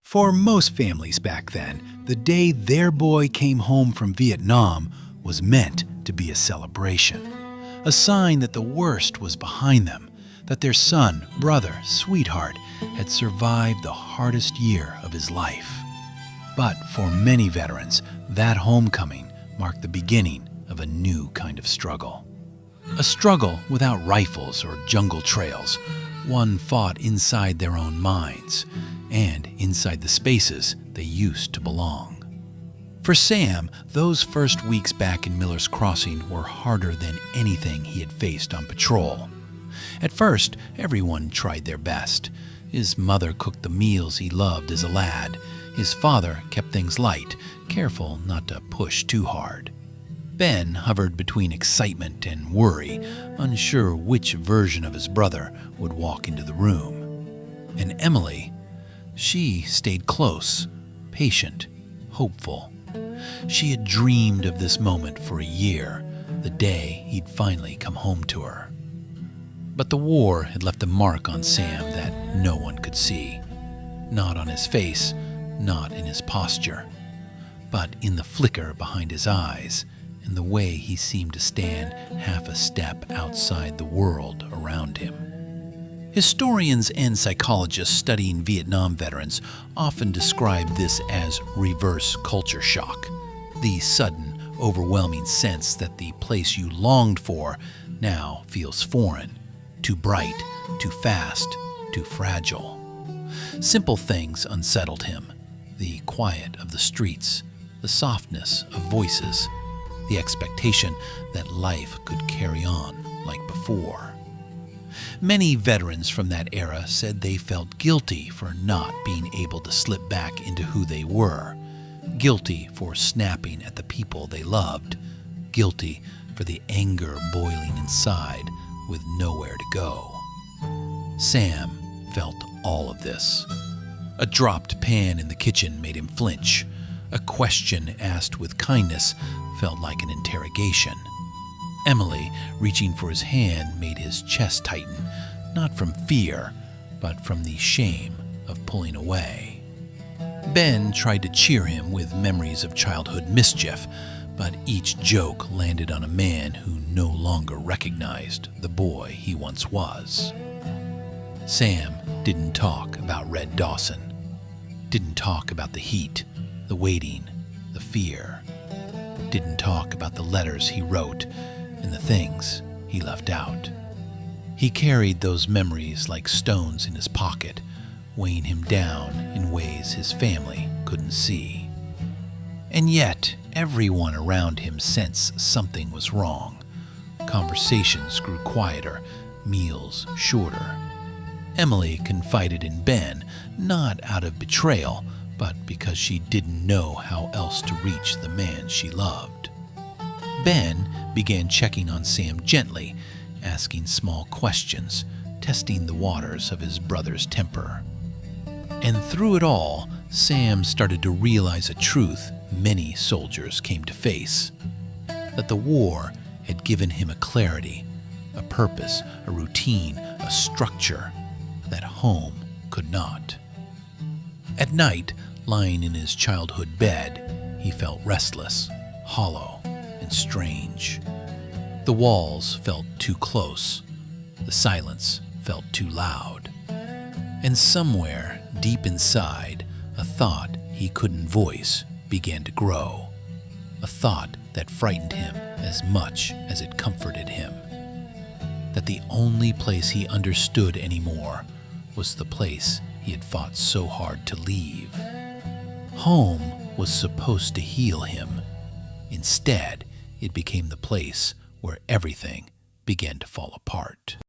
For most families back then, the day their boy came home from Vietnam was meant to be a celebration. A sign that the worst was behind them, that their son, brother, sweetheart had survived the hardest year of his life. But for many veterans, that homecoming marked the beginning of a new kind of struggle. A struggle without rifles or jungle trails, one fought inside their own minds and inside the spaces they used to belong. For Sam, those first weeks back in Miller's Crossing were harder than anything he had faced on patrol. At first, everyone tried their best. His mother cooked the meals he loved as a lad. His father kept things light, careful not to push too hard. Ben hovered between excitement and worry, unsure which version of his brother would walk into the room. And Emily, she stayed close, patient, hopeful. She had dreamed of this moment for a year, the day he'd finally come home to her. But the war had left a mark on Sam that no one could see. Not on his face, not in his posture, but in the flicker behind his eyes, in the way he seemed to stand half a step outside the world around him. Historians and psychologists studying Vietnam veterans often describe this as reverse culture shock, the sudden, overwhelming sense that the place you longed for now feels foreign, too bright, too fast, too fragile. Simple things unsettled him: the quiet of the streets, the softness of voices, the expectation that life could carry on like before. Many veterans from that era said they felt guilty for not being able to slip back into who they were, guilty for snapping at the people they loved, guilty for the anger boiling inside with nowhere to go. Sam felt all of this. A dropped pan in the kitchen made him flinch. A question asked with kindness felt like an interrogation. Emily, reaching for his hand, made his chest tighten, not from fear, but from the shame of pulling away. Ben tried to cheer him with memories of childhood mischief, but each joke landed on a man who no longer recognized the boy he once was. Sam didn't talk about Red Dawson, didn't talk about the heat, the waiting, the fear, didn't talk about the letters he wrote and the things he left out. He carried those memories like stones in his pocket, weighing him down in ways his family couldn't see. And yet, everyone around him sensed something was wrong. Conversations grew quieter, meals shorter. Emily confided in Ben, not out of betrayal, but because she didn't know how else to reach the man she loved. Ben began checking on Sam gently, asking small questions, testing the waters of his brother's temper. And through it all, Sam started to realize a truth many soldiers came to face: that the war had given him a clarity, a purpose, a routine, a structure that home could not. At night, lying in his childhood bed, he felt restless, hollow, and strange. The walls felt too close. The silence felt too loud. And somewhere, deep inside, a thought he couldn't voice began to grow. A thought that frightened him as much as it comforted him. That the only place he understood anymore was the place he had fought so hard to leave. Home was supposed to heal him. Instead, it became the place where everything began to fall apart.